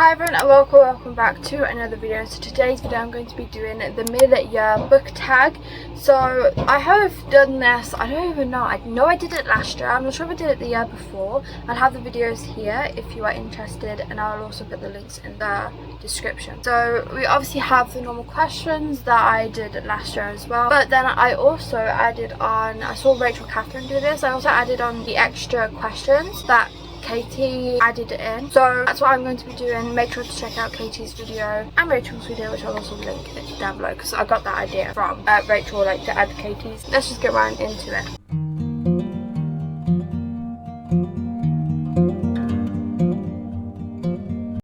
Hi everyone and welcome back to another video. So today's video I'm going to be doing the mid-year book tag. So I have done this, I don't even know, I know I did it last year, I'm not sure if I did it the year before. I'll have the videos here if you are interested, and I'll also put the links in the description. So we obviously have the normal questions that I did last year as well, but then I also added on, I saw Rachel Catherine do this, I also added on the extra questions that Katie added it in, so that's what I'm going to be doing. Make sure to check out Katie's video and Rachel's video, which I'll also link it down below because I got that idea from Rachel, like to add Katie's. Let's just get right into it.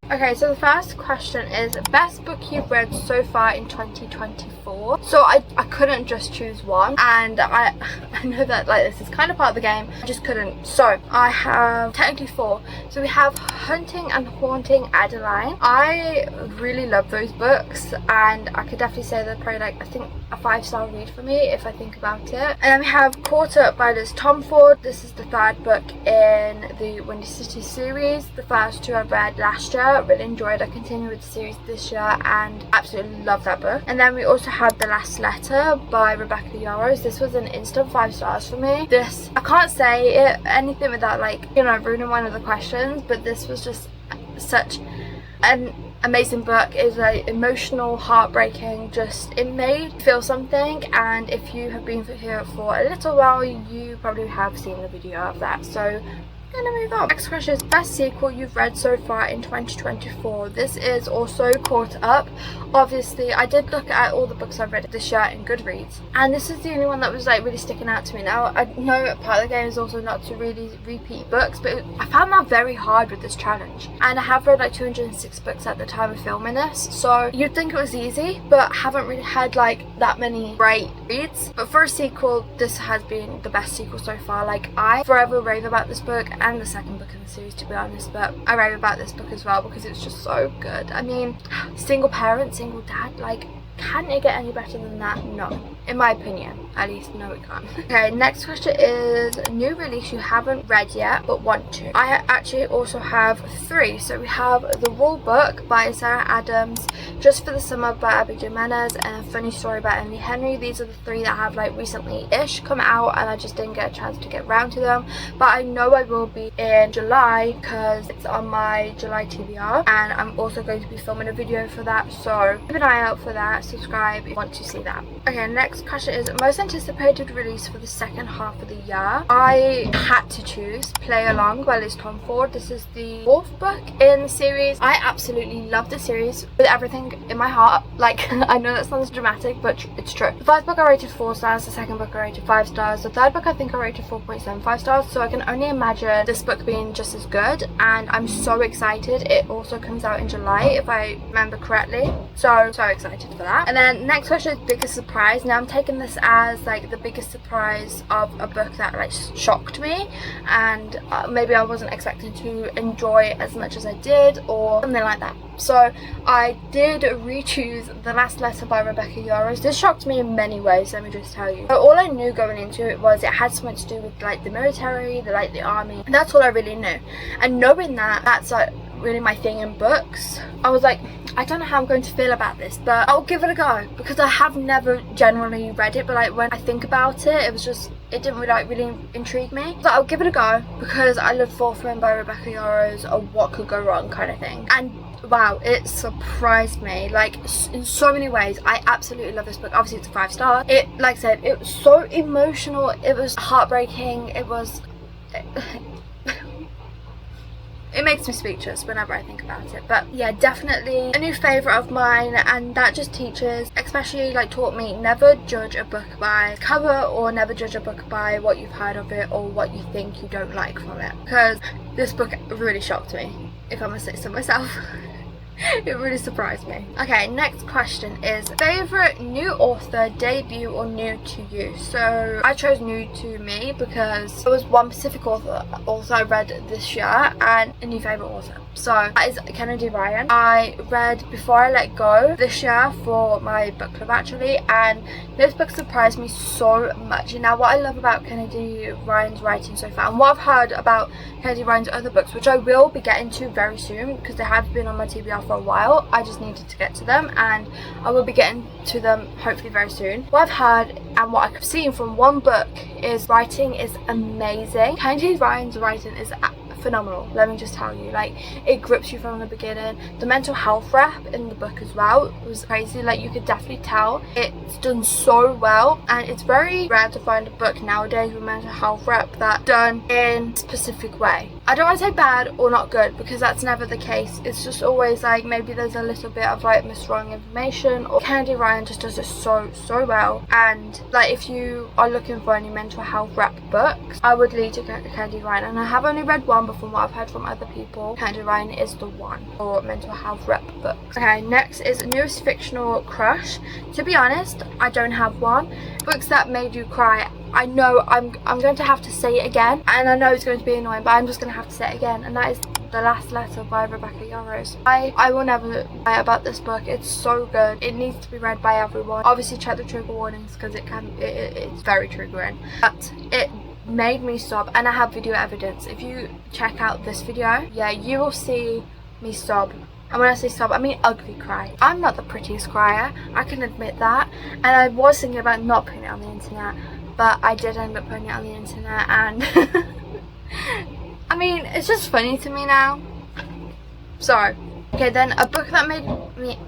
Okay, so the first question is best book you've read so far in 2024. So I couldn't just choose one, and I know that like this is kind of part of the game, I just couldn't. So I have technically four. So we have Hunting and Haunting Adeline. I really love those books, and I could definitely say they're probably like, I think, a 5-star read for me if I think about it. And then we have Caught Up by Liz Tomford. This is the third book in the Windy City series. The first two I read last year, really enjoyed. I continue with the series this year and absolutely love that book. And then we also have The Last Letter by Rebecca Yarros. This was an instant 5 stars for me. This, I can't say anything without like, you know, ruining one of the questions, but this was just such an amazing book. It was like emotional, heartbreaking, just it made you feel something, and if you have been here for a little while you probably have seen the video of that. So I'm gonna move on. Next question is best sequel you've read so far in 2024. This is also Caught Up. Obviously I did look at all the books I've read this year in Goodreads, and this is the only one that was like really sticking out to me. Now I know part of the game is also not to really repeat books, but I found that very hard with this challenge, and I have read like 206 books at the time of filming this, so you'd think it was easy, but haven't really had like that many great reads. But for a sequel, this has been the best sequel so far. Like I forever rave about this book and the second book in the series, to be honest, but I rave about this book as well because it's just so good. I mean, single parent, single dad, like, can it get any better than that? No, in my opinion at least. No, it can't. Okay, next question is new release you haven't read yet but want to. I actually also have 3. So we have The Wall Book by Sarah Adams, Just for the Summer by Abby Jimenez, and A Funny Story by Emily Henry. These are the 3 that have like recently-ish come out, and I just didn't get a chance to get round to them, but I know I will be in July because it's on my July TBR, and I'm also going to be filming a video for that, so keep an eye out for that. Subscribe if you want to see that. Okay, next question is most anticipated release for the second half of the year. I had to choose Play Along by Liz Tomford. This is the 4th book in the series. I absolutely love the series with everything in my heart. Like, I know that sounds dramatic, but it's true. The 1st book I rated 4 stars, the 2nd book I rated 5 stars, the 3rd book I think I rated 4.75 stars, so I can only imagine this book being just as good, and I'm so excited. It also comes out in July if I remember correctly, so excited for that. And then next question is biggest surprise. Now I'm taking this as like the biggest surprise of a book that like shocked me, and maybe I wasn't expecting to enjoy it as much as I did or something like that. So I did re-choose The Last Letter by Rebecca Yarros. This shocked me in many ways, let me just tell you. So all I knew going into it was it had something to do with like the military, the army. That's all I really knew, and knowing that that's like really my thing in books, I was like, I don't know how I'm going to feel about this, but I'll give it a go, because I have never generally read it, but like when I think about it, it was just, it didn't really intrigue me. So I'll give it a go because I love Fourth Room by Rebecca Yarros, or what could go wrong kind of thing. And wow, it surprised me like in so many ways. I absolutely love this book. Obviously it's a 5 star. It, like I said, it was so emotional, it was heartbreaking, it was it makes me speechless whenever I think about it. But yeah, definitely a new favourite of mine, and that just teaches, especially like taught me, never judge a book by cover, or never judge a book by what you've heard of it or what you think you don't like from it, because this book really shocked me, if I must say so myself. It really surprised me. Okay, next question is favorite new author, debut, or new to you? So I chose new to me because there was one specific author I read this year and a new favorite author. So that is Kennedy Ryan. I read Before I Let Go this year for my book club actually, and this book surprised me so much. And now what I love about Kennedy Ryan's writing so far, and what I've heard about Kennedy Ryan's other books, which I will be getting to very soon because they have been on my TBR for a while, I just needed to get to them, and I will be getting to them hopefully very soon. What I've heard and what I've seen from one book is writing is amazing. Kennedy Ryan's writing is phenomenal, let me just tell you. Like, it grips you from the beginning. The mental health rep in the book as well was crazy. Like, you could definitely tell it's done so well, and it's very rare to find a book nowadays with mental health rep that's done in a specific way. I don't want to say bad or not good because that's never the case. It's just always like maybe there's a little bit of like miswrong information, or Kennedy Ryan just does it so well. And like, if you are looking for any mental health rep books, I would lead to Kennedy Ryan, and I have only read one, but from what I've heard from other people, Kennedy Ryan is the one for mental health rep books. Okay, next is newest fictional crush. To be honest, I don't have one. Books that made you cry. I know I'm going to have to say it again, and I know it's going to be annoying, but I'm just going to have to say it again, and that is The Last Letter by Rebecca Yarros. I will never lie about this book. It's so good. It needs to be read by everyone. Obviously check the trigger warnings because it's very triggering, but it made me sob, and I have video evidence. If you check out this video, yeah, you will see me sob. And when I say sob, I mean ugly cry. I'm not the prettiest crier, I can admit that, and I was thinking about not putting it on the internet, but I did end up putting it on the internet, and I mean, it's just funny to me now. So okay, then a book that made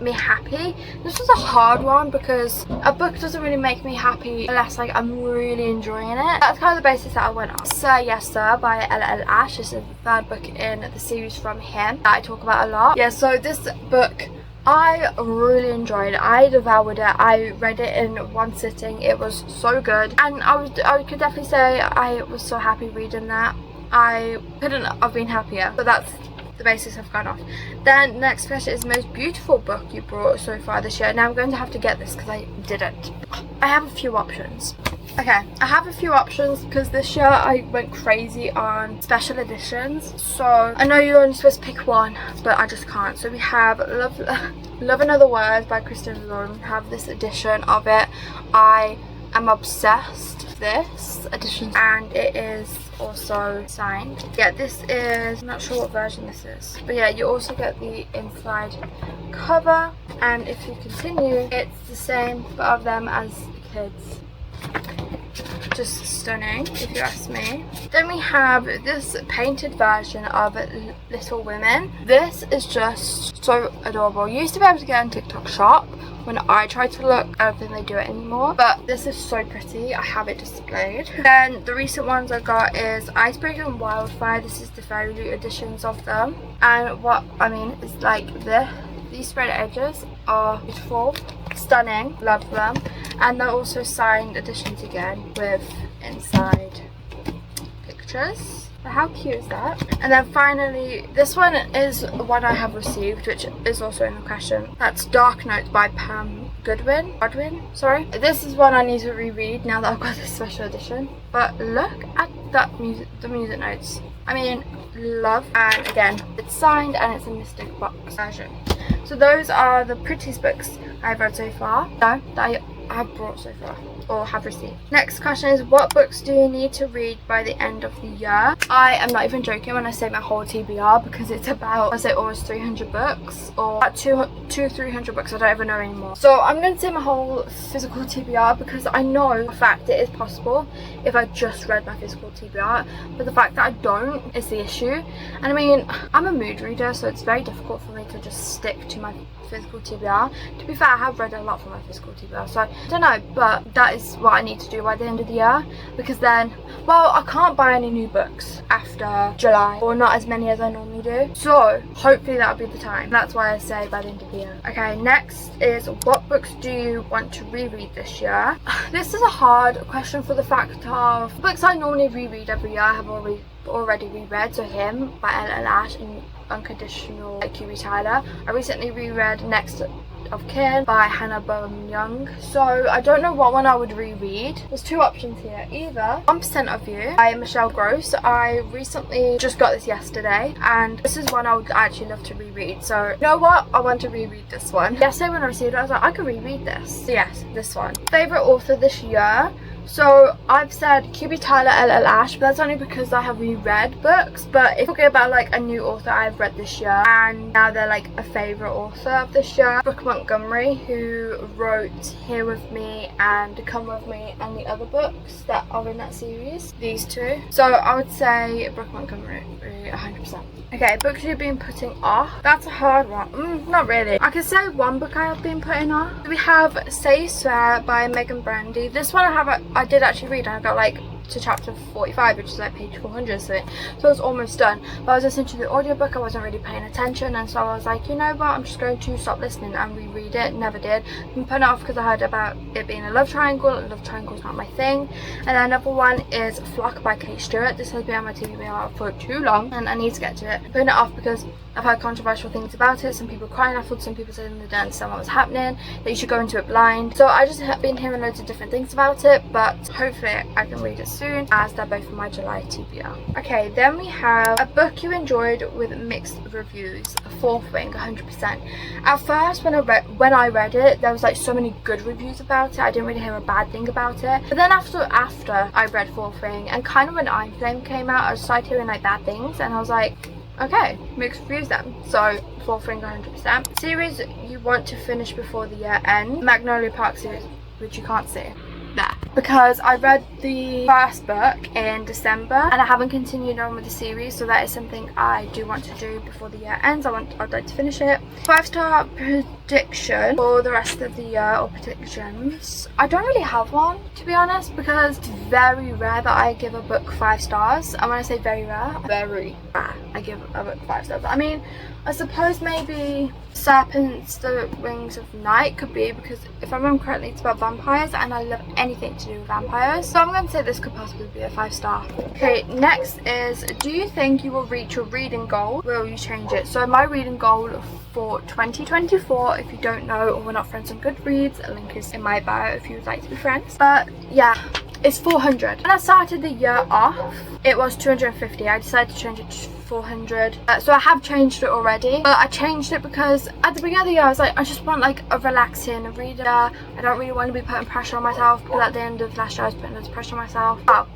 me happy. This was a hard one because a book doesn't really make me happy unless like I'm really enjoying it. That's kind of the basis that I went on. Sir, Yes Sir by L.L. Ash. This is the third book in the series from him that I talk about a lot. Yeah, so this book I really enjoyed. I devoured it. I read it in one sitting. It was so good, and I could definitely say I was so happy reading that. I couldn't have been happier. But that's the basis I've gone off. Then next question is most beautiful book you brought so far this year. Now I'm going to have to get this because I didn't. I have a few options. Okay, I have a few options because this year I went crazy on special editions. So I know you're only supposed to pick one, but I just can't. So we have Love and Other Words by Kristen Lauren. We have this edition of it. I am obsessed with this edition, and it is also signed. Yeah, this is, I'm not sure what version this is, but yeah, you also get the inside cover, and if you continue, it's the same but of them as the kids. Just stunning, if you ask me. Then we have this painted version of Little Women. This is just so adorable. You used to be able to get on TikTok Shop when I tried to look. I don't think they do it anymore, but this is so pretty. I have it displayed. Then the recent ones I got is Icebreaker and Wildfire. This is the Fairy Loot editions of them, and what I mean is like these spread edges are beautiful, stunning, love them, and they're also signed editions again with inside pictures. So how cute is that? And then finally, this one is one I have received, which is also in the question. That's Dark Notes by Pam Godwin, sorry. This is one I need to reread now that I've got this special edition. But look at that the music notes. I mean, love. And again, it's signed and it's a mystic box version. So those are the prettiest books I've read so far. No, that I have brought so far or have received. Next question is, what books do you need to read by the end of the year? I am not even joking when I say my whole TBR, because it's about, I say almost 300 books, or about 300 books, I don't even know anymore. So I'm going to say my whole physical TBR because I know for a fact it is possible if I just read my physical TBR, but the fact that I don't is the issue. And I mean, I'm a mood reader, so it's very difficult for me to just stick to my physical TBR. To be fair, I have read a lot from my physical TBR, so I don't know, but that is what I need to do by the end of the year, because then, well, I can't buy any new books after July, or not as many as I normally do, so hopefully that'll be the time. That's why I say by the end of the year. Okay, next is, what books do you want to reread this year? This is a hard question for the fact of books I normally reread every year I have already reread. So Him by L.L. Ash and Unconditional by QB Tyler. I recently reread Next of Kin by Hannah Bowen Young. So I don't know what one I would reread. There's two options here. Either 1% of You by Michelle Gross. I recently just got this yesterday, and this is one I would actually love to reread. So you know what? I want to reread this one. Yesterday when I received it, I was like, I could reread this. So yes, this one. Favorite author this year. So I've said QB Tyler, LL Ash, but that's only because I have reread books. But if we're talking about like a new author I've read this year and now they're like a favourite author of this year, Brooke Montgomery, who wrote Here With Me and Come With Me and the other books that are in that series, these two. So I would say Brooke Montgomery 100%. Okay, books you've been putting off. That's a hard one. Not really. I can say one book I have been putting off. We have Say Swear by Megan Brandy. This one I did actually read, and I got like to chapter 45, which is like page 400, so I was almost done. But I was listening to the audiobook, I wasn't really paying attention, and so I was like, you know what, I'm just going to stop listening and reread it. Never did. I'm putting it off because I heard about it being a love triangle, and love triangle's not my thing. And then another one is Flock by Kate Stewart. This has been on my TBR for too long, and I need to get to it. I'm putting it off because I've heard controversial things about it. Some people crying afterwards, some people saying they didn't understand what was happening, that you should go into it blind. So I just have been hearing loads of different things about it, but hopefully I can read it soon, as they're both in my July TBR. Okay, then we have a book you enjoyed with mixed reviews, a Fourth Wing, 100%. At first when I read it, there was like so many good reviews about it, I didn't really hear a bad thing about it. But then after I read Fourth Wing, and kind of when I'm Flame came out, I started hearing like bad things, and I was like, okay, mixed reviews then. So Fourth Wing 100%. Series you want to finish before the year end, Magnolia Park series, which you can't see there, because I read the first book in December and I haven't continued on with the series, so that is something I do want to do before the year ends. I'd like to finish it. 5-star prediction for the rest of the year, or predictions. I don't really have one, to be honest, because it's very rare that I give a book 5 stars. And when I say very rare I give a book 5 stars. I mean, I suppose maybe Serpents, the Wings of Night could be, because if I remember correctly, it's about vampires and I love anything to do with vampires. So I'm going to say this could possibly be a 5-star. Okay, next is, do you think you will reach your reading goal? Will you change it? So my reading goal for 2024, if you don't know or we're not friends on Goodreads, a link is in my bio if you would like to be friends. But yeah, it's 400. When I started the year off, it was 250. I decided to change it to 400. So I have changed it already, but I changed it because at the beginning of the year I was like, I just want like a relaxing reader. I don't really want to be putting pressure on myself, because at the end of last year I was putting loads of pressure on myself. Well,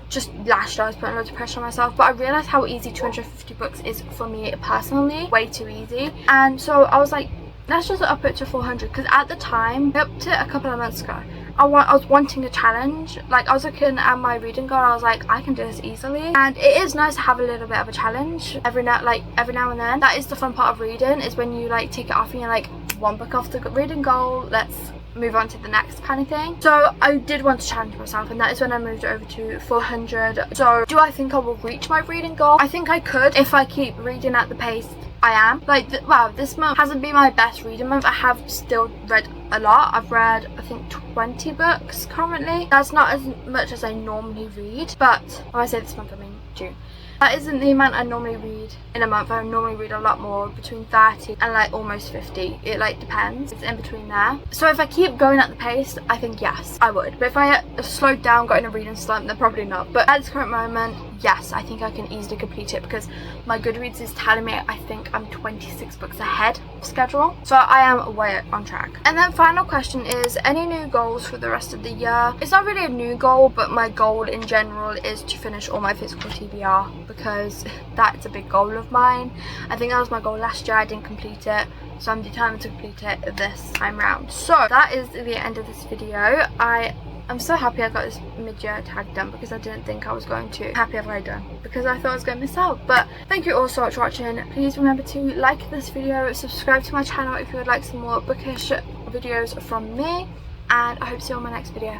just last year I was putting loads of pressure on myself, but I realised how easy 250 books is for me personally. Way too easy. And so I was like, let's just up it to 400, because at the time, up to a couple of months ago, I was wanting a challenge. Like, I was looking at my reading goal and I was like, I can do this easily. And it is nice to have a little bit of a challenge every now and then. That is the fun part of reading, is when you like take it off and you're like, one book off the reading goal, let's move on to the next kind of thing. So I did want to challenge myself, and that is when I moved over to 400. So do I think I will reach my reading goal? I think I could if I keep reading at the pace I am. Like, wow, this month hasn't been my best reading month. I have still read a lot. I've read, I think, 20 books currently. That's not as much as I normally read, but when I say this month, I mean June. That isn't the amount I normally read in a month. I normally read a lot more, between 30 and like almost 50. It like depends. It's in between there. So if I keep going at the pace, I think yes, I would. But if I slowed down, got in a reading slump, then probably not. But at this current moment, yes, I think I can easily complete it, because my Goodreads is telling me I think I'm 26 books ahead of schedule. So I am way on track. And then final question is, any new goals for the rest of the year? It's not really a new goal, but my goal in general is to finish all my physical TBR, because that's a big goal of mine. I think that was my goal last year. I didn't complete it, so I'm determined to complete it this time round. So that is the end of this video. I'm so happy I got this mid-year tag done, because I didn't think I was going to. Happy I've already done, because I thought I was going to miss out. But thank you all so much for watching. Please remember to like this video, subscribe to my channel if you would like some more bookish videos from me, and I hope to see you on my next video.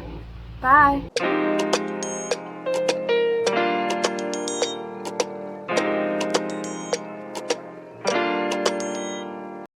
Bye!